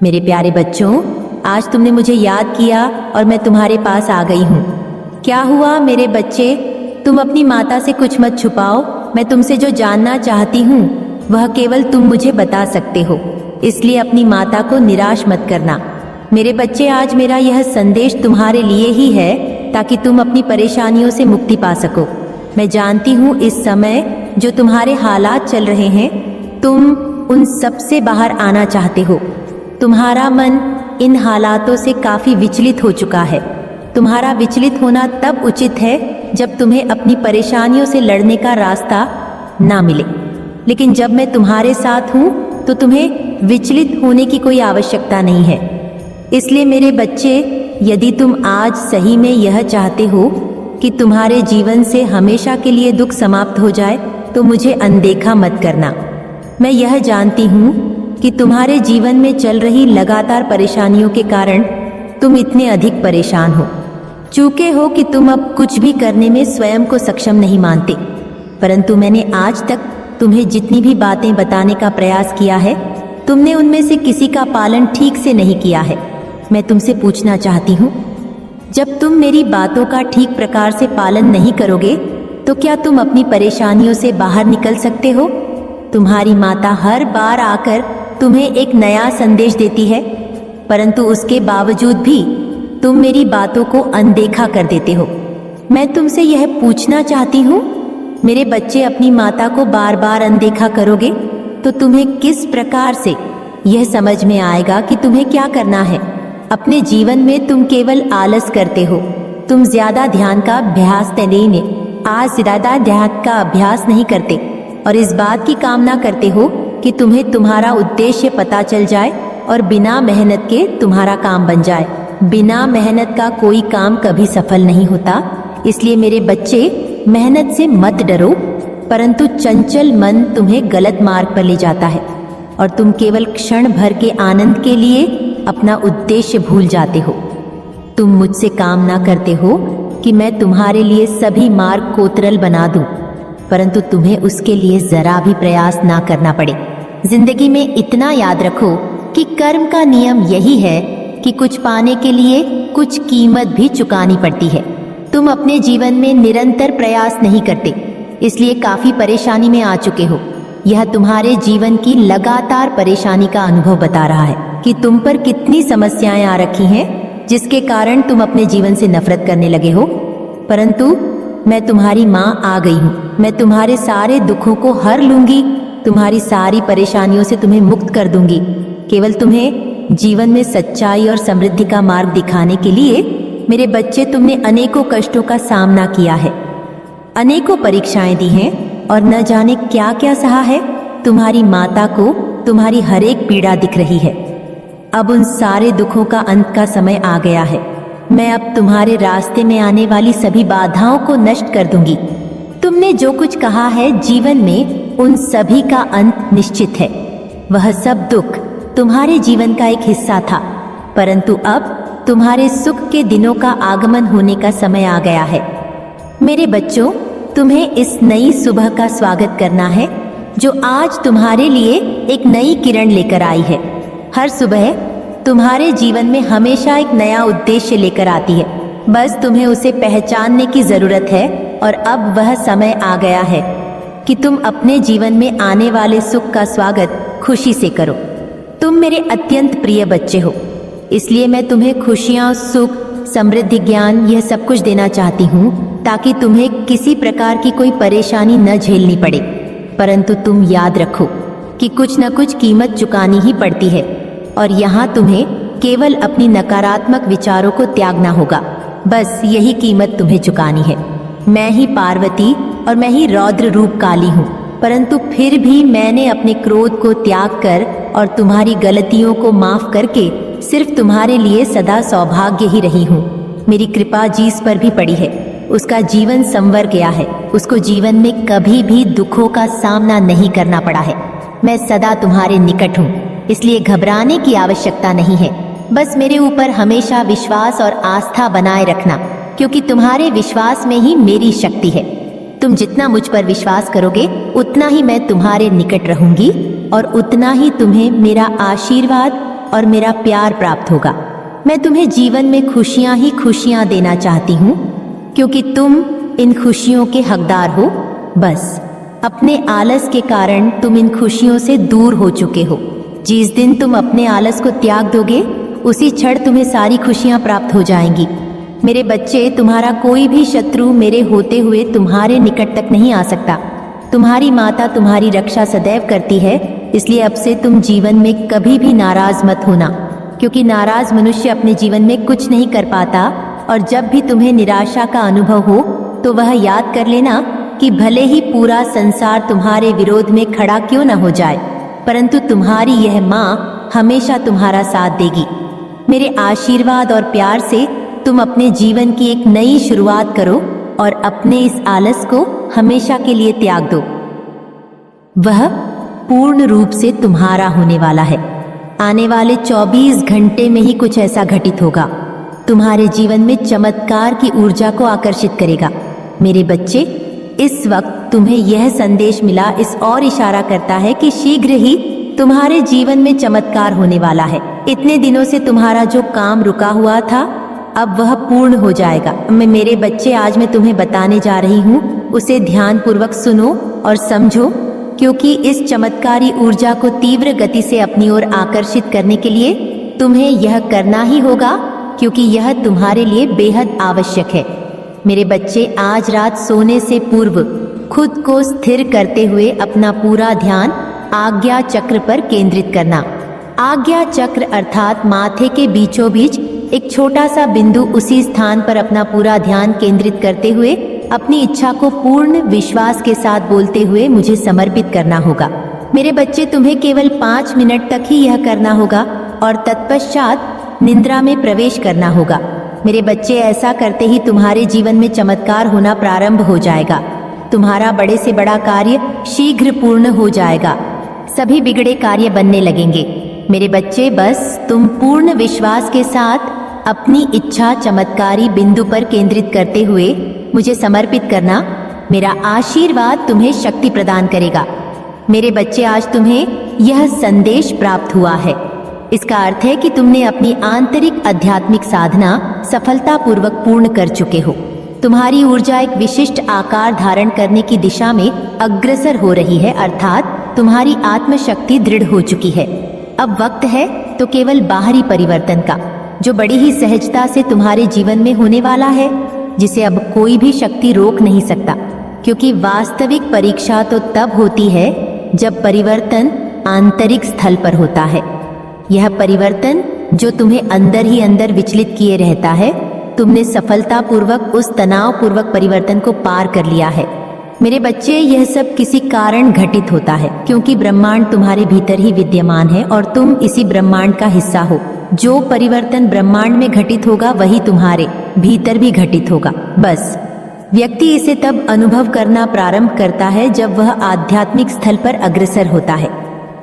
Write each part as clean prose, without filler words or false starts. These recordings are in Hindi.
मेरे प्यारे बच्चों, आज तुमने मुझे याद किया और मैं तुम्हारे पास आ गई हूँ। क्या हुआ मेरे बच्चे? तुम अपनी माता से कुछ मत छुपाओ। मैं तुमसे जो जानना चाहती हूँ वह केवल तुम मुझे बता सकते हो, इसलिए अपनी माता को निराश मत करना। मेरे बच्चे, आज मेरा यह संदेश तुम्हारे लिए ही है ताकि तुम अपनी परेशानियों से मुक्ति पा सको। मैं जानती हूँ इस समय जो तुम्हारे हालात चल रहे हैं, तुम उन सब से बाहर आना चाहते हो। तुम्हारा मन इन हालातों से काफी विचलित हो चुका है। तुम्हारा विचलित होना तब उचित है जब तुम्हें अपनी परेशानियों से लड़ने का रास्ता ना मिले, लेकिन जब मैं तुम्हारे साथ हूँ तो तुम्हें विचलित होने की कोई आवश्यकता नहीं है। इसलिए मेरे बच्चे, यदि तुम आज सही में यह चाहते हो कि तुम्हारे जीवन से हमेशा के लिए दुख समाप्त हो जाए, तो मुझे अनदेखा मत करना। मैं यह जानती हूँ कि तुम्हारे जीवन में चल रही लगातार परेशानियों के कारण तुम इतने अधिक परेशान हो चुके हो कि तुम अब कुछ भी करने में स्वयं को सक्षम नहीं मानते। परंतु मैंने आज तक तुम्हें जितनी भी बातें बताने का प्रयास किया है, तुमने उनमें से किसी का पालन ठीक से नहीं किया है। मैं तुमसे पूछना चाहती हूँ, जब तुम मेरी बातों का ठीक प्रकार से पालन नहीं करोगे तो क्या तुम अपनी परेशानियों से बाहर निकल सकते हो? तुम्हारी माता हर बार आकर तुम्हें एक नया संदेश देती है, परंतु उसके बावजूद भी तुम मेरी बातों को अनदेखा कर देते हो। मैं तुमसे यह पूछना चाहती हूँ, मेरे बच्चे, अपनी माता को बार बार अनदेखा करोगे तो तुम्हें किस प्रकार से यह समझ में आएगा कि तुम्हें क्या करना है? अपने जीवन में तुम केवल आलस करते हो। तुम ज्यादा ध्यान का अभ्यास ज्यादा ध्यान का अभ्यास नहीं करते और इस बात की कामना करते हो कि तुम्हें तुम्हारा उद्देश्य पता चल जाए और बिना मेहनत के तुम्हारा काम बन जाए। बिना मेहनत का कोई काम कभी सफल नहीं होता। इसलिए मेरे बच्चे, मेहनत से मत डरो, परंतु चंचल मन तुम्हें गलत मार्ग पर ले जाता है और तुम केवल क्षण भर के आनंद के लिए अपना उद्देश्य भूल जाते हो। तुम मुझसे काम ना करते हो कि मैं तुम्हारे लिए सभी मार्ग कोतरल बना दूं, परंतु तुम्हें उसके लिए जरा भी प्रयास ना करना पड़े। जिंदगी में इतना याद रखो कि कर्म का नियम यही है कि कुछ पाने के लिए कुछ कीमत भी चुकानी पड़ती है। तुम अपने जीवन में निरंतर प्रयास नहीं करते, इसलिए काफी परेशानी में आ चुके हो। यह तुम्हारे जीवन की लगातार परेशानी का अनुभव बता रहा है कि तुम पर कितनी समस्याएं आ रखी हैं, जिसके कारण तुम अपने जीवन से नफरत करने लगे हो। परंतु मैं तुम्हारी माँ आ गई हूँ। मैं तुम्हारे सारे दुखों को हर लूंगी, तुम्हारी सारी परेशानियों से तुम्हें मुक्त कर दूंगी। केवल तुम्हें जीवन में सच्चाई और समृद्धि का मार्ग दिखाने के लिए मेरे बच्चे, तुमने अनेकों कष्टों का सामना किया है, अनेकों परीक्षाएं दी हैं और न जाने क्या क्या सहा है। तुम्हारी माता को तुम्हारी हर एक पीड़ा दिख रही है। अब उन सारे दुखों का अंत का समय आ गया है। मैं अब तुम्हारे रास्ते में आने वाली सभी बाधाओं को नष्ट कर दूंगी। तुमने जो कुछ कहा है जीवन में, उन सभी का अंत निश्चित है। वह सब दुख तुम्हारे जीवन का एक हिस्सा था, परंतु अब तुम्हारे सुख के दिनों का आगमन होने का समय आ गया है। मेरे बच्चों, तुम्हें इस नई सुबह का स्वागत करना है जो आज तुम्हारे लिए एक नई किरण लेकर आई है। हर सुबह तुम्हारे जीवन में हमेशा एक नया उद्देश्य लेकर आती है, बस तुम्हें उसे पहचानने की जरूरत है। और अब वह समय आ गया है कि तुम अपने जीवन में आने वाले सुख का स्वागत खुशी से करो। तुम मेरे अत्यंत प्रिय बच्चे हो, इसलिए मैं तुम्हें खुशियाँ, सुख, समृद्धि, ज्ञान, यह सब कुछ देना चाहती हूँ ताकि तुम्हें किसी प्रकार की कोई परेशानी न झेलनी पड़े। परंतु तुम याद रखो कि कुछ न कुछ कीमत चुकानी ही पड़ती है और यहाँ तुम्हें केवल अपनी नकारात्मक विचारों को त्यागना होगा। बस यही कीमत तुम्हें चुकानी है। मैं ही पार्वती और मैं ही रौद्र रूप काली हूँ, परंतु फिर भी मैंने अपने क्रोध को त्याग कर और तुम्हारी गलतियों को माफ करके सिर्फ तुम्हारे लिए सदा सौभाग्य ही रही हूँ। मेरी कृपा जिस पर भी पड़ी है उसका जीवन संवर गया है। उसको जीवन में कभी भी दुखों का सामना नहीं करना पड़ा है। मैं सदा तुम्हारे निकट हूँ, इसलिए घबराने की आवश्यकता नहीं है। बस मेरे ऊपर हमेशा विश्वास और आस्था बनाए रखना, क्योंकि तुम्हारे विश्वास में ही मेरी शक्ति है। तुम जितना मुझ पर विश्वास करोगे उतना ही मैं तुम्हारे निकट रहूंगी और उतना ही तुम्हें मेरा आशीर्वाद और मेरा प्यार प्राप्त होगा। मैं तुम्हें जीवन में खुशियां ही खुशियां देना चाहती हूँ, क्योंकि तुम इन खुशियों के हकदार हो। बस अपने आलस के कारण तुम इन खुशियों से दूर हो चुके हो। जिस दिन तुम अपने आलस को त्याग दोगे, उसी क्षण तुम्हें सारी खुशियां प्राप्त हो जाएंगी। मेरे बच्चे, तुम्हारा कोई भी शत्रु मेरे होते हुए तुम्हारे निकट तक नहीं आ सकता। तुम्हारी माता तुम्हारी रक्षा सदैव करती है, इसलिए अब से तुम जीवन में कभी भी नाराज मत होना, क्योंकि नाराज मनुष्य अपने जीवन में कुछ नहीं कर पाता। और जब भी तुम्हें निराशा का अनुभव हो तो वह याद कर लेना कि भले ही पूरा संसार तुम्हारे विरोध में खड़ा क्यों न हो जाए, परंतु तुम्हारी यह माँ हमेशा तुम्हारा साथ देगी। मेरे आशीर्वाद और प्यार से तुम अपने जीवन की एक नई शुरुआत करो और अपने इस आलस को हमेशा के लिए त्याग दो। वह पूर्ण रूप से तुम्हारा होने वाला है। आने वाले 24 घंटे में ही कुछ ऐसा घटित होगा, तुम्हारे जीवन में चमत्कार की ऊर्जा को आकर्षित करेगा। मेरे बच्चे, इस वक्त तुम्हें यह संदेश मिला इस और इशारा करता है कि शीघ्र ही तुम्हारे जीवन में चमत्कार होने वाला है। इतने दिनों से तुम्हारा जो काम रुका हुआ था, अब वह पूर्ण हो जाएगा। मेरे बच्चे, आज मैं तुम्हें बताने जा रही हूँ, उसे ध्यानपूर्वक सुनो और समझो, क्योंकि इस चमत्कारी ऊर्जा को तीव्र गति से अपनी ओर आकर्षित करने के लिए तुम्हें यह करना ही होगा, क्योंकि यह तुम्हारे लिए बेहद आवश्यक है। मेरे बच्चे, आज रात सोने से पूर्व खुद को स्थिर करते हुए अपना पूरा ध्यान आज्ञा चक्र पर केंद्रित करना। आज्ञा चक्र अर्थात माथे के बीचों बीच एक छोटा सा बिंदु, उसी स्थान पर अपना पूरा ध्यान केंद्रित करते हुए अपनी इच्छा को पूर्ण विश्वास के साथ बोलते हुए मुझे समर्पित करना होगा। मेरे बच्चे, तुम्हें केवल 5 मिनट तक ही यह करना होगा और तत्पश्चात निद्रा में प्रवेश करना होगा। मेरे बच्चे, ऐसा करते ही तुम्हारे जीवन में चमत्कार होना प्रारंभ हो जाएगा। तुम्हारा बड़े से बड़ा कार्य शीघ्र पूर्ण हो जाएगा। सभी बिगड़े कार्य बनने लगेंगे। मेरे बच्चे, बस तुम पूर्ण विश्वास के साथ अपनी इच्छा चमत्कारी बिंदु पर केंद्रित करते हुए मुझे समर्पित करना। मेरा आशीर्वाद तुम्हें शक्ति प्रदान करेगा। मेरे बच्चे, आज तुम्हें यह संदेश प्राप्त हुआ है। इसका अर्थ है कि तुमने अपनी आंतरिक आध्यात्मिक साधना सफलतापूर्वक पूर्ण कर चुके हो। तुम्हारी ऊर्जा एक विशिष्ट आकार धारण करने की दिशा में अग्रसर हो रही है, अर्थात तुम्हारी आत्मशक्ति दृढ़ हो चुकी है। अब वक्त है तो केवल बाहरी परिवर्तन का, जो बड़ी ही सहजता से तुम्हारे जीवन में होने वाला है, जिसे अब कोई भी शक्ति रोक नहीं सकता। क्योंकि वास्तविक परीक्षा तो तब होती है जब परिवर्तन आंतरिक स्थल पर होता है। यह परिवर्तन जो तुम्हें अंदर ही अंदर विचलित किए रहता है, तुमने सफलतापूर्वक उस तनावपूर्वक परिवर्तन को पार कर लिया है। मेरे बच्चे, यह सब किसी कारण घटित होता है, क्योंकि ब्रह्मांड तुम्हारे भीतर ही विद्यमान है और तुम इसी ब्रह्मांड का हिस्सा हो। जो परिवर्तन ब्रह्मांड में घटित होगा वही तुम्हारे भीतर भी घटित होगा। बस व्यक्ति इसे तब अनुभव करना प्रारंभ करता है जब वह आध्यात्मिक स्थल पर अग्रसर होता है।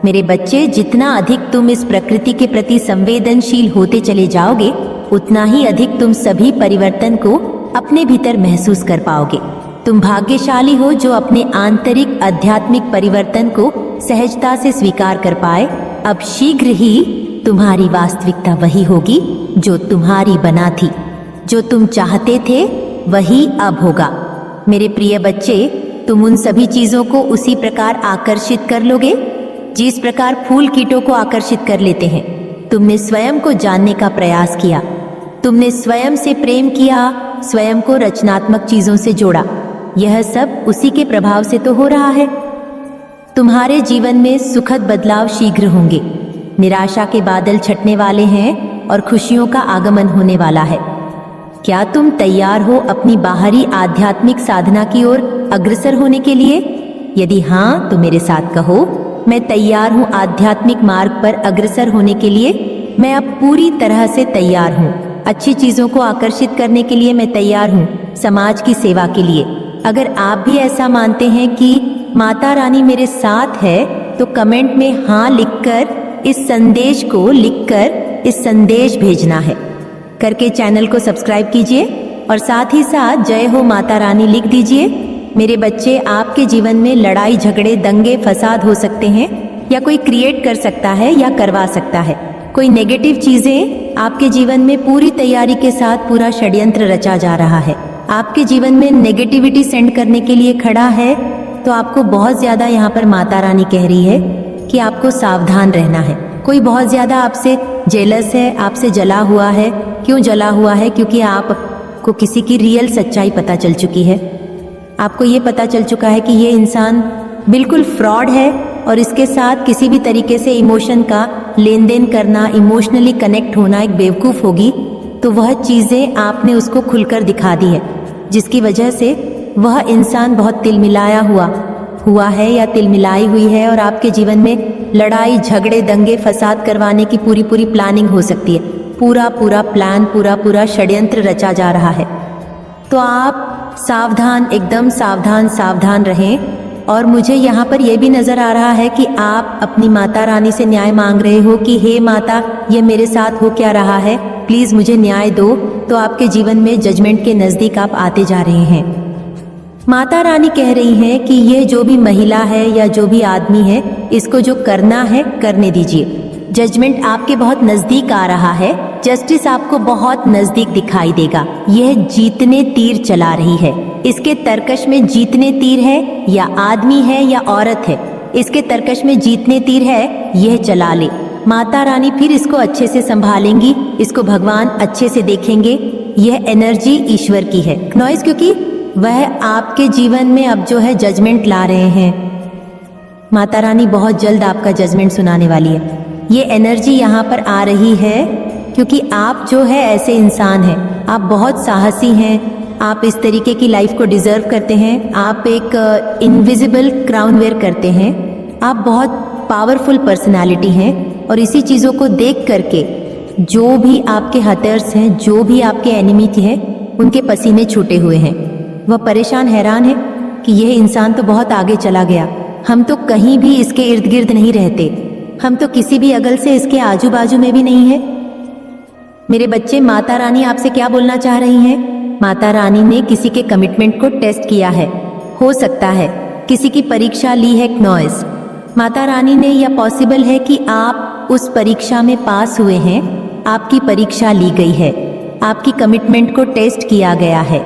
मेरे बच्चे, जितना अधिक तुम इस प्रकृति के प्रति संवेदनशील होते चले जाओगे, उतना ही अधिक तुम सभी परिवर्तन को अपने भीतर महसूस कर पाओगे। तुम भाग्यशाली हो जो अपने आंतरिक आध्यात्मिक परिवर्तन को सहजता से स्वीकार कर पाए। अब शीघ्र ही तुम्हारी वास्तविकता वही होगी जो तुम्हारी बना थी। जो तुम चाहते थे वही अब होगा। मेरे प्रिय बच्चे, तुम उन सभी चीजों को उसी प्रकार आकर्षित कर लोगे जिस प्रकार फूल कीटों को आकर्षित कर लेते हैं। तुमने स्वयं को जानने का प्रयास किया, तुमने स्वयं से प्रेम किया, स्वयं को रचनात्मक चीजों से जोड़ा। यह सब उसी के प्रभाव से तो हो रहा है। तुम्हारे जीवन में सुखद बदलाव शीघ्र होंगे। निराशा के बादल छटने वाले हैं और खुशियों का आगमन होने वाला है। क्या तुम तैयार हो अपनी बाहरी आध्यात्मिक साधना की ओर अग्रसर होने के लिए? यदि हाँ, तो मेरे साथ कहो, मैं तैयार हूँ आध्यात्मिक मार्ग पर अग्रसर होने के लिए। मैं अब पूरी तरह से तैयार हूँ। अच्छी चीजों को आकर्षित करने के लिए मैं तैयार हूँ, समाज की सेवा के लिए। अगर आप भी ऐसा मानते हैं कि माता रानी मेरे साथ है, तो कमेंट में हाँ लिखकर इस संदेश भेजना है। करके चैनल को सब्सक्राइब कीजिए और साथ ही साथ जय हो माता रानी लिख दीजिए। मेरे बच्चे, आपके जीवन में लड़ाई झगड़े दंगे फसाद हो सकते हैं, या कोई क्रिएट कर सकता है या करवा सकता है। कोई नेगेटिव चीजें आपके जीवन में पूरी तैयारी के साथ पूरा षड्यंत्र रचा जा रहा है, आपके जीवन में नेगेटिविटी सेंड करने के लिए खड़ा है। तो आपको बहुत ज्यादा यहाँ पर माता रानी कह रही है कि आपको सावधान रहना है। कोई बहुत ज्यादा आपसे जेलस है, आपसे जला हुआ है। क्यों जला हुआ है? क्योंकि आपको किसी की रियल सच्चाई पता चल चुकी है। आपको ये पता चल चुका है कि ये इंसान बिल्कुल फ्रॉड है और इसके साथ किसी भी तरीके से इमोशन का लेन देन करना, इमोशनली कनेक्ट होना एक बेवकूफ़ होगी। तो वह चीज़ें आपने उसको खुलकर दिखा दी है, जिसकी वजह से वह इंसान बहुत तिलमिलाया हुआ है या तिलमिलाई हुई है और आपके जीवन में लड़ाई झगड़े दंगे फसाद करवाने की पूरी प्लानिंग हो सकती है। पूरा प्लान, पूरा षड्यंत्र रचा जा रहा है। तो आप सावधान, एकदम सावधान रहें। और मुझे यहाँ पर यह भी नजर आ रहा है कि आप अपनी माता रानी से न्याय मांग रहे हो कि हे माता, ये मेरे साथ हो क्या रहा है, प्लीज मुझे न्याय दो। तो आपके जीवन में जजमेंट के नजदीक आप आते जा रहे हैं। माता रानी कह रही हैं कि ये जो भी महिला है या जो भी आदमी है, इसको जो करना है करने दीजिए। जजमेंट आपके बहुत नजदीक आ रहा है, जस्टिस आपको बहुत नजदीक दिखाई देगा। यह जीतने तीर चला रही है। इसके तर्कश में जीतने तीर है या आदमी है या औरत है, इसके तर्कश में जीतने तीर है, यह चला ले। माता रानी फिर इसको अच्छे से संभालेंगी, इसको भगवान अच्छे से देखेंगे। यह एनर्जी ईश्वर की है नॉइस, क्योंकि वह आपके जीवन में अब जो है जजमेंट ला रहे हैं। माता रानी बहुत जल्द आपका जजमेंट सुनाने वाली है। ये एनर्जी यहाँ पर आ रही है क्योंकि आप जो है ऐसे इंसान हैं, आप बहुत साहसी हैं, आप इस तरीके की लाइफ को डिजर्व करते हैं। आप एक इनविजिबल क्राउन वेयर करते हैं, आप बहुत पावरफुल पर्सनालिटी हैं। और इसी चीज़ों को देख करके जो भी आपके हटर्स हैं, जो भी आपके एनिमी हैं, उनके पसीने छूटे हुए हैं। वह परेशान हैरान है कि यह इंसान तो बहुत आगे चला गया, हम तो कहीं भी इसके इर्द गिर्द नहीं रहते, हम तो किसी भी अगल से इसके आजू बाजू में भी नहीं है। मेरे बच्चे, माता रानी आपसे क्या बोलना चाह रही हैं? माता रानी ने किसी के कमिटमेंट को टेस्ट किया है, हो सकता है किसी की परीक्षा ली है नॉइस। माता रानी ने, यह पॉसिबल है कि आप उस परीक्षा में पास हुए हैं, आपकी परीक्षा ली गई है, आपकी कमिटमेंट को टेस्ट किया गया है।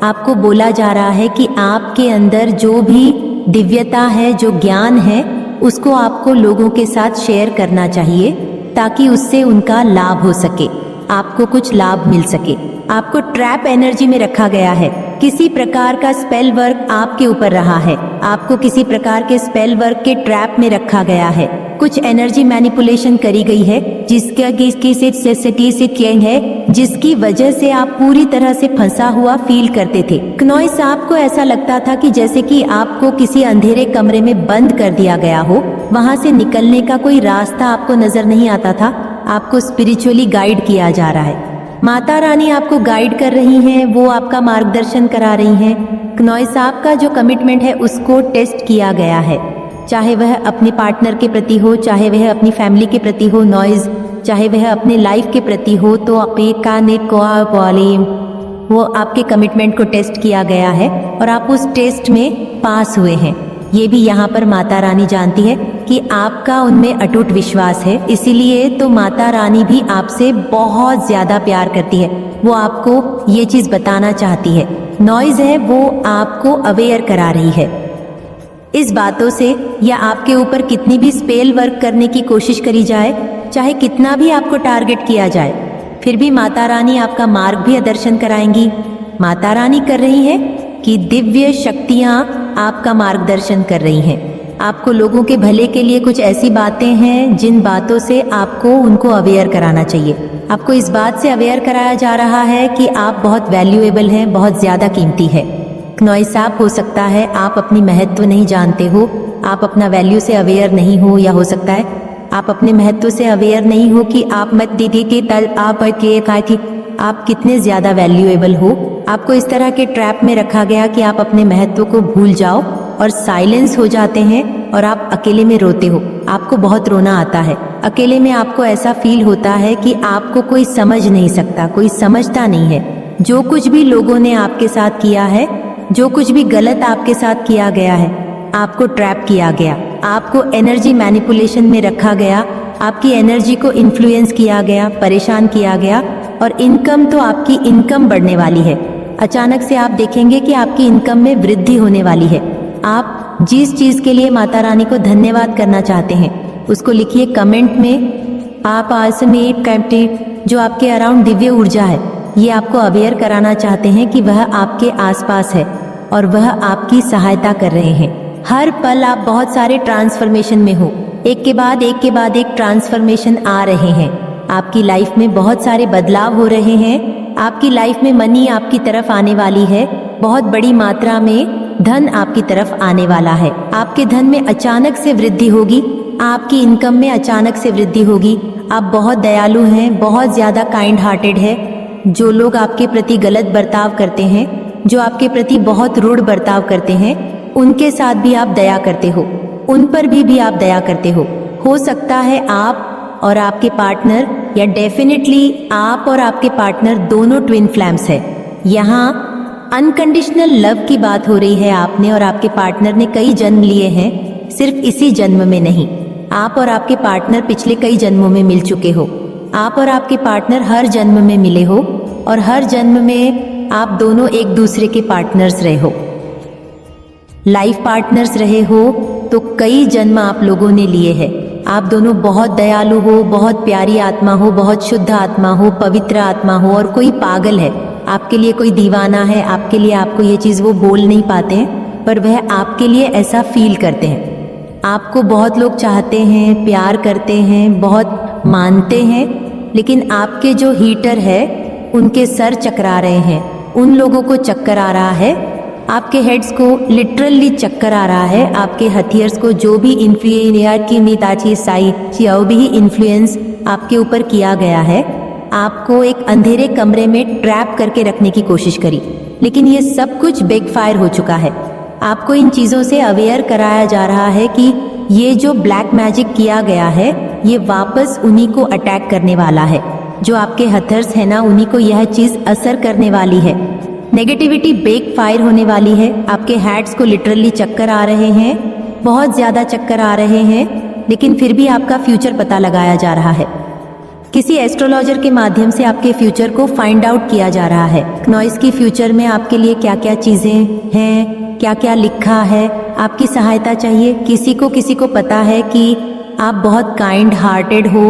आपको बोला जा रहा है कि आपके अंदर जो भी दिव्यता है, जो ज्ञान है, उसको आपको लोगों के साथ शेयर करना चाहिए ताकि उससे उनका लाभ हो सके, आपको कुछ लाभ मिल सके। आपको ट्रैप एनर्जी में रखा गया है, किसी प्रकार का स्पेल वर्क आपके ऊपर रहा है, आपको किसी प्रकार के स्पेल वर्क के ट्रैप में रखा गया है। कुछ एनर्जी मैनिपुलेशन करी गई है जिसका है, जिसकी वजह से आप पूरी तरह से फंसा हुआ फील करते थे। नॉइस, आपको ऐसा लगता था कि जैसे कि आपको किसी अंधेरे कमरे में बंद कर दिया गया हो, वहां से निकलने का कोई रास्ता आपको नजर नहीं आता था। आपको स्पिरिचुअली गाइड किया जा रहा है, माता रानी आपको गाइड कर रही हैं, वो आपका मार्गदर्शन करा रही हैं। नॉइस, आपका जो कमिटमेंट है उसको टेस्ट किया गया है, चाहे वह अपने पार्टनर के प्रति हो, चाहे वह अपनी फैमिली के प्रति हो, नॉइज, चाहे वह अपने लाइफ के प्रति हो। तो वो आपके कमिटमेंट को टेस्ट किया गया है और आप उस टेस्ट में पास हुए हैं। ये भी यहाँ पर माता रानी जानती है कि आपका उनमें अटूट विश्वास है, इसीलिए तो माता रानी भी आपसे बहुत ज्यादा प्यार करती है। वो आपको ये चीज बताना चाहती है। नॉइज है, वो आपको अवेयर करा रही है इस बातों से, या आपके ऊपर कितनी भी स्पेल वर्क करने की कोशिश करी जाए, चाहे कितना भी आपको टारगेट किया जाए, फिर भी माता रानी आपका मार्ग भी दर्शन कराएंगी। माता रानी कर रही है कि दिव्य शक्तियां आपका मार्गदर्शन कर रही हैं। आपको लोगों के भले के लिए कुछ ऐसी बातें हैं जिन बातों से आपको उनको अवेयर कराना चाहिए। आपको इस बात से अवेयर कराया जा रहा है कि आप बहुत वैल्यूएबल हैं, बहुत ज्यादा कीमती है। नॉइस, आप हो सकता है आप अपनी महत्व नहीं जानते हो, आप अपना वैल्यू से अवेयर नहीं हो, या हो सकता है आप अपने महत्व से अवेयर नहीं हो कि आप मत दीदी के तल आप थी, आप कितने ज्यादा वैल्यूएबल हो। आपको इस तरह के ट्रैप में रखा गया कि आप अपने महत्व को भूल जाओ और साइलेंस हो जाते हैं और आप अकेले में रोते हो। आपको बहुत रोना आता है, अकेले में आपको ऐसा फील होता है कि आपको कोई समझ नहीं सकता, कोई समझता नहीं है। जो कुछ भी लोगों ने आपके साथ किया है, जो कुछ भी गलत आपके साथ किया गया है, आपको ट्रैप किया गया, आपको एनर्जी मैनिपुलेशन में रखा गया आपकी एनर्जी को इन्फ्लुएंस किया गया, परेशान किया गया, और इनकम तो आपकी इनकम बढ़ने वाली है। अचानक से आप देखेंगे कि आपकी इनकम में वृद्धि होने वाली है। आप जिस चीज़ के लिए माता रानी को धन्यवाद करना चाहते हैं उसको लिखिए कमेंट में। आप आज में एक कैप्टिव जो आपके अराउंड दिव्य ऊर्जा है, ये आपको अवेयर कराना चाहते हैं कि वह आपके आसपास है और वह आपकी सहायता कर रहे हैं। हर पल आप बहुत सारे ट्रांसफॉर्मेशन में हो, एक के बाद एक ट्रांसफॉर्मेशन आ रहे हैं। आपकी लाइफ में बहुत सारे बदलाव हो रहे हैं। आपकी लाइफ में मनी आपकी तरफ आने वाली है, बहुत बड़ी मात्रा में धन आपकी तरफ आने वाला है। आपके धन में अचानक से वृद्धि होगी, आपकी इनकम में अचानक से वृद्धि होगी। आप बहुत दयालु हैं, बहुत ज़्यादा काइंड हार्टेड है। जो लोग आपके प्रति गलत बर्ताव करते हैं, जो आपके प्रति बहुत रूढ़ बर्ताव करते हैं, उनके साथ भी आप दया करते हो, उन पर भी आप दया करते हो सकता है आप और आपके पार्टनर, या डेफिनेटली आप और आपके पार्टनर दोनों ट्विन फ्लैम्स है। यहाँ अनकंडीशनल लव की बात हो रही है। आपने और आपके पार्टनर ने कई जन्म लिए हैं, सिर्फ इसी जन्म में नहीं। आप और आपके पार्टनर पिछले कई जन्मों में मिल चुके हो। आप और आपके पार्टनर हर जन्म में मिले हो और हर जन्म में आप दोनों एक दूसरे के पार्टनर्स रहे हो, लाइफ पार्टनर्स रहे हो। तो कई जन्म आप लोगों ने लिए हैं। आप दोनों बहुत दयालु हो, बहुत प्यारी आत्मा हो, बहुत शुद्ध आत्मा हो, पवित्र आत्मा हो। और कोई पागल है, आपके लिए कोई दीवाना है, आपके लिए आपको ये चीज़ वो बोल नहीं पाते हैं, पर वह आपके लिए ऐसा फील करते हैं। आपको बहुत लोग चाहते हैं, प्यार करते हैं, बहुत मानते हैं, लेकिन आपके जो हीटर है उनके सर चकरा रहे हैं। उन लोगों को चक्कर आ रहा है, आपके हेड्स को लिटरली चक्कर आ रहा है। आपके हथियार्स को जो भी इन्फ्लुएंस आपके ऊपर किया गया है, आपको एक अंधेरे कमरे में ट्रैप करके रखने की कोशिश करी, लेकिन ये सब कुछ बैकफायर हो चुका है। आपको इन चीज़ों से अवेयर कराया जा रहा है कि ये जो ब्लैक मैजिक किया गया है ये वापस उन्हीं को अटैक करने वाला है। जो आपके हथर्स है ना, उन्हीं को यह चीज़ असर करने वाली है। नेगेटिविटी बैकफायर होने वाली है। आपके हैड्स को लिटरली चक्कर आ रहे हैं, बहुत ज़्यादा चक्कर आ रहे हैं, लेकिन फिर भी आपका फ्यूचर पता लगाया जा रहा है। किसी एस्ट्रोलॉजर के माध्यम से आपके फ्यूचर को फाइंड आउट किया जा रहा है। नॉइस की फ्यूचर में आपके लिए क्या क्या चीज़ें हैं, क्या क्या लिखा है, आपकी सहायता चाहिए। किसी को पता है कि आप बहुत काइंड हार्टेड हो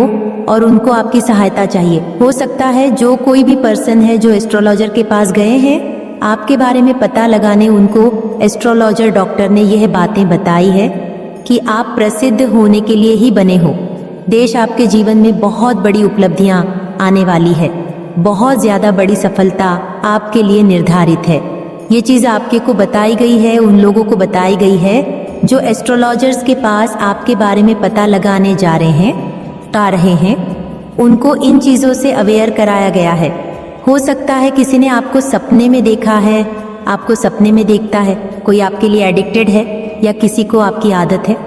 और उनको आपकी सहायता चाहिए। हो सकता है जो कोई भी पर्सन है जो एस्ट्रोलॉजर के पास गए हैं, आपके बारे में पता लगाने उनको एस्ट्रोलॉजर डॉक्टर ने यह बातें बताई है कि आप प्रसिद्ध होने के लिए ही बने हो। देश आपके जीवन में बहुत बड़ी उपलब्धियां आने वाली है, बहुत ज़्यादा बड़ी सफलता आपके लिए निर्धारित है। ये चीज़ आपके को बताई गई है, उन लोगों को बताई गई है जो एस्ट्रोलॉजर्स के पास आपके बारे में पता लगाने जा रहे हैं। उनको इन चीज़ों से अवेयर कराया गया है। हो सकता है किसी ने आपको सपने में देखा है, आपको सपने में देखता है, कोई आपके लिए एडिक्टेड है या किसी को आपकी आदत है।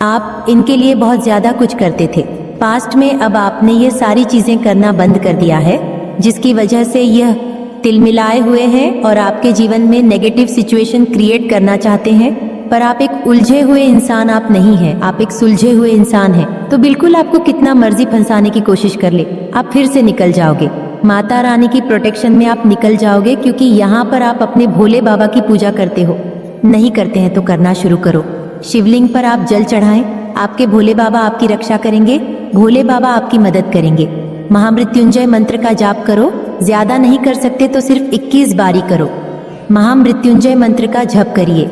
आप इनके लिए बहुत ज़्यादा कुछ करते थे पास्ट में, अब आपने ये सारी चीज़ें करना बंद कर दिया है, जिसकी वजह से यह तिलमिलाए हुए हैं और आपके जीवन में नेगेटिव सिचुएशन क्रिएट करना चाहते हैं। पर आप एक उलझे हुए इंसान आप नहीं हैं, आप एक सुलझे हुए इंसान हैं। तो बिल्कुल आपको कितना मर्जी फंसाने की कोशिश कर ले, आप फिर से निकल जाओगे। माता रानी की प्रोटेक्शन में आप निकल जाओगे, क्योंकि यहाँ पर आप अपने भोले बाबा की पूजा करते हो। नहीं करते हैं तो करना शुरू करो। शिवलिंग पर आप जल चढ़ाएं, आपके भोले बाबा आपकी रक्षा करेंगे, भोले बाबा आपकी मदद करेंगे। महामृत्युंजय मंत्र का जाप करो, ज्यादा नहीं कर सकते तो सिर्फ 21 बारी करो। महामृत्युंजय मंत्र का जप करिए,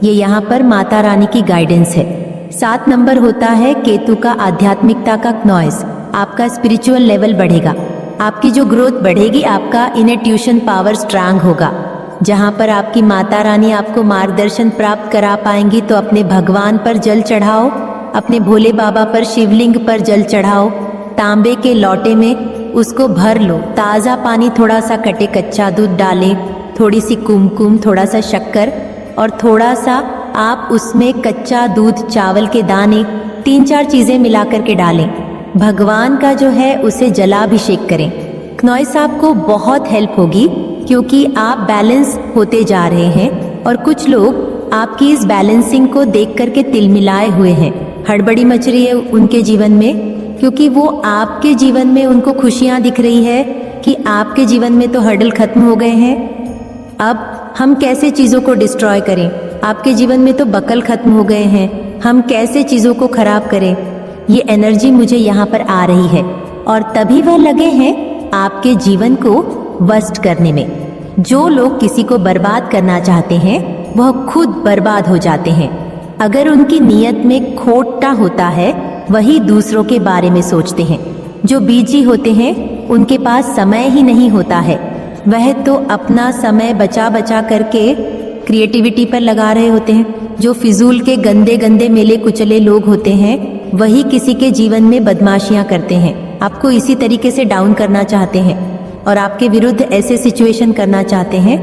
ये यहाँ पर माता रानी की गाइडेंस है। 7 नंबर होता है केतु का आध्यात्मिकता का नॉइस। आपका स्पिरिचुअल लेवल बढ़ेगा, आपकी जो ग्रोथ बढ़ेगी, आपका इनट्यूशन पावर स्ट्रांग होगा। जहाँ पर आपकी माता रानी आपको मार्गदर्शन प्राप्त करा पाएंगी, तो अपने भगवान पर जल चढ़ाओ, अपने भोले बाबा पर शिवलिंग पर जल चढ़ाओ। तांबे के लोटे में उसको भर लो, ताज़ा पानी, थोड़ा सा कटे कच्चा दूध डालें, थोड़ी सी कुमकुम, थोड़ा सा शक्कर और थोड़ा सा आप उसमें कच्चा दूध, चावल के दाने, 3-4 चीज़ें मिला करके डालें। भगवान का जो है उसे जलाभिषेक करें। नॉइस आपको बहुत हेल्प होगी, क्योंकि आप बैलेंस होते जा रहे हैं और कुछ लोग आपकी इस बैलेंसिंग को देख करके तिलमिलाए हुए हैं। हड़बड़ी मच रही है उनके जीवन में, क्योंकि वो आपके जीवन में उनको खुशियां दिख रही है कि आपके जीवन में तो हर्डल खत्म हो गए हैं। अब हम कैसे चीज़ों को डिस्ट्रॉय करें, आपके जीवन में तो बकल खत्म हो गए हैं, हम कैसे चीज़ों को खराब करें, ये एनर्जी मुझे यहाँ पर आ रही है। और तभी वह लगे हैं आपके जीवन को वर्स्ट करने में। जो लोग किसी को बर्बाद करना चाहते हैं वह खुद बर्बाद हो जाते हैं। अगर उनकी नीयत में खोटा होता है वही दूसरों के बारे में सोचते हैं। जो बीजी होते हैं उनके पास समय ही नहीं होता है, वह तो अपना समय बचा बचा करके क्रिएटिविटी पर लगा रहे होते हैं। जो फिजूल के गंदे गंदे मेले कुचले लोग होते हैं वही किसी के जीवन में बदमाशियां करते हैं, आपको इसी तरीके से डाउन करना चाहते हैं और आपके विरुद्ध ऐसे सिचुएशन करना चाहते हैं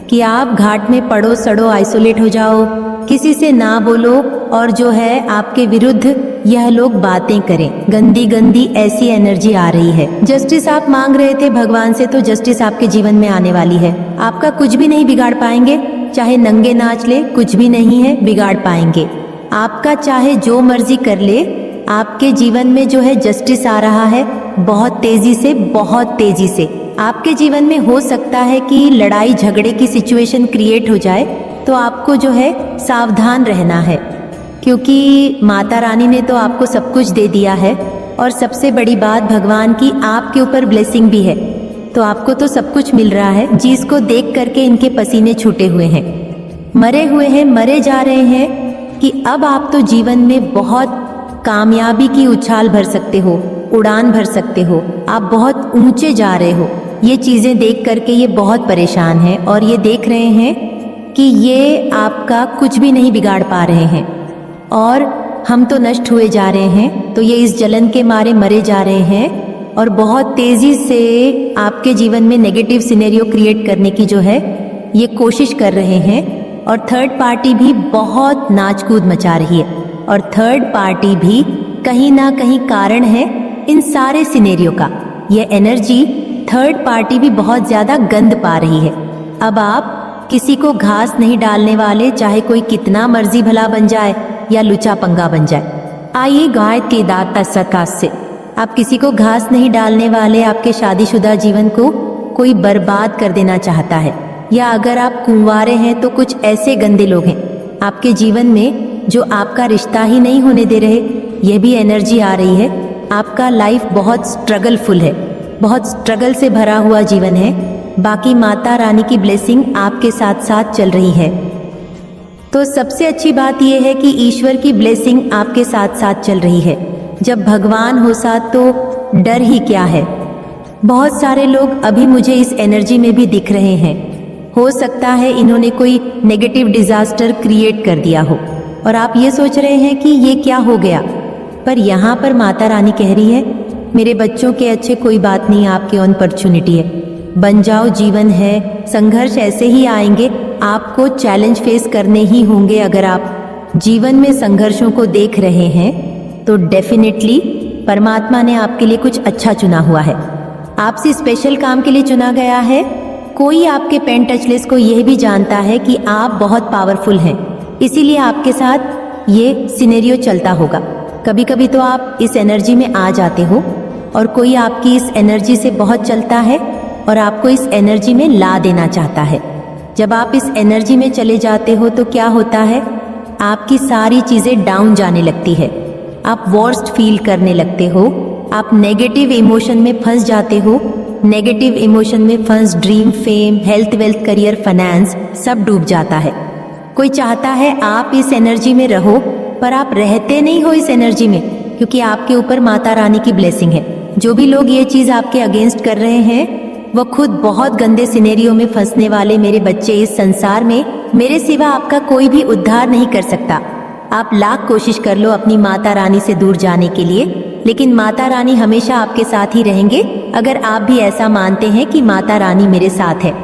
कि आप घाट में पड़ो सड़ो, आइसोलेट हो जाओ, किसी से ना बोलो और जो है आपके विरुद्ध यह लोग बातें करें। गंदी गंदी ऐसी एनर्जी आ रही है। जस्टिस आप मांग रहे थे भगवान से, तो जस्टिस आपके जीवन में आने वाली है। आपका कुछ भी नहीं बिगाड़ पाएंगे, चाहे नंगे नाच ले, कुछ भी नहीं है बिगाड़ पाएंगे। आपका चाहे जो मर्जी कर ले, आपके जीवन में जो है जस्टिस आ रहा है बहुत तेजी से, बहुत तेजी से। आपके जीवन में हो सकता है कि लड़ाई झगड़े की सिचुएशन क्रिएट हो जाए, तो आपको जो है सावधान रहना है, क्योंकि माता रानी ने तो आपको सब कुछ दे दिया है और सबसे बड़ी बात भगवान की आपके ऊपर ब्लेसिंग भी है, तो आपको तो सब कुछ मिल रहा है जिसको देख करके इनके पसीने छूटे हुए हैं, मरे हुए हैं, मरे जा रहे हैं कि अब आप तो जीवन में बहुत कामयाबी की उछाल भर सकते हो, उड़ान भर सकते हो, आप बहुत ऊंचे जा रहे हो। ये चीज़ें देख करके ये बहुत परेशान हैं और ये देख रहे हैं कि ये आपका कुछ भी नहीं बिगाड़ पा रहे हैं और हम तो नष्ट हुए जा रहे हैं, तो ये इस जलन के मारे मरे जा रहे हैं और बहुत तेज़ी से आपके जीवन में नेगेटिव सिनेरियो क्रिएट करने की जो है ये कोशिश कर रहे हैं। और थर्ड पार्टी भी बहुत नाच कूद मचा रही है और थर्ड पार्टी भी कहीं ना कहीं कारण है इन सारे सिनेरियो का। यह एनर्जी थर्ड पार्टी भी बहुत ज़्यादा गंद पा रही है। अब आप किसी को घास नहीं डालने वाले, चाहे कोई कितना मर्जी भला बन जाए या लुचा पंगा बन जाए। आइए गाय के दाता सरकास से, आप किसी को घास नहीं डालने वाले। आपके शादीशुदा जीवन को कोई बर्बाद कर देना चाहता है, या अगर आप कुंवारे हैं तो कुछ ऐसे गंदे लोग हैं आपके जीवन में जो आपका रिश्ता ही नहीं होने दे रहे। यह भी एनर्जी आ रही है। आपका लाइफ बहुत स्ट्रगलफुल है, बहुत स्ट्रगल से भरा हुआ जीवन है। बाकी माता रानी की ब्लेसिंग आपके साथ साथ चल रही है। तो सबसे अच्छी बात यह है कि ईश्वर की ब्लेसिंग आपके साथ साथ चल रही है। जब भगवान हो साथ तो डर ही क्या है। बहुत सारे लोग अभी मुझे इस एनर्जी में भी दिख रहे हैं। हो सकता है इन्होंने कोई नेगेटिव डिजास्टर क्रिएट कर दिया हो और आप ये सोच रहे हैं कि ये क्या हो गया, पर यहाँ पर माता रानी कह रही है मेरे बच्चों के अच्छे, कोई बात नहीं, आपकी अपॉर्चुनिटी है, बन जाओ, जीवन है, संघर्ष ऐसे ही आएंगे, आपको चैलेंज फेस करने ही होंगे। अगर आप जीवन में संघर्षों को देख रहे हैं तो डेफिनेटली परमात्मा ने आपके लिए कुछ अच्छा चुना हुआ है, आपसे स्पेशल काम के लिए चुना गया है। कोई आपके पेन टचलेस को यह भी जानता है कि आप बहुत पावरफुल हैं, इसीलिए आपके साथ ये सिनेरियो चलता होगा। कभी कभी तो आप इस एनर्जी में आ जाते हो और कोई आपकी इस एनर्जी से बहुत चलता है और आपको इस एनर्जी में ला देना चाहता है। जब आप इस एनर्जी में चले जाते हो तो क्या होता है, आपकी सारी चीज़ें डाउन जाने लगती है, आप वर्स्ट फील करने लगते हो, आप नेगेटिव इमोशन में फंस जाते हो। नेगेटिव इमोशन में फंस dream, fame, health, wealth, career, finance सब डूब जाता है। कोई चाहता है आप इस एनर्जी में रहो, पर आप रहते नहीं हो इस एनर्जी में, क्योंकि आपके ऊपर माता रानी की ब्लेसिंग है। जो भी लोग ये चीज़ आपके अगेंस्ट कर रहे हैं वो खुद बहुत गंदे सिनेरियो में फंसने वाले मेरे बच्चे। इस संसार में मेरे सिवा आपका कोई भी उद्धार नहीं कर सकता। आप लाख कोशिश कर लो अपनी माता रानी से दूर जाने के लिए, लेकिन माता रानी हमेशा आपके साथ ही रहेंगे। अगर आप भी ऐसा मानते हैं कि माता रानी मेरे साथ है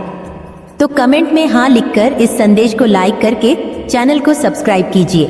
तो कमेंट में हाँ लिखकर इस संदेश को लाइक करके चैनल को सब्सक्राइब कीजिए।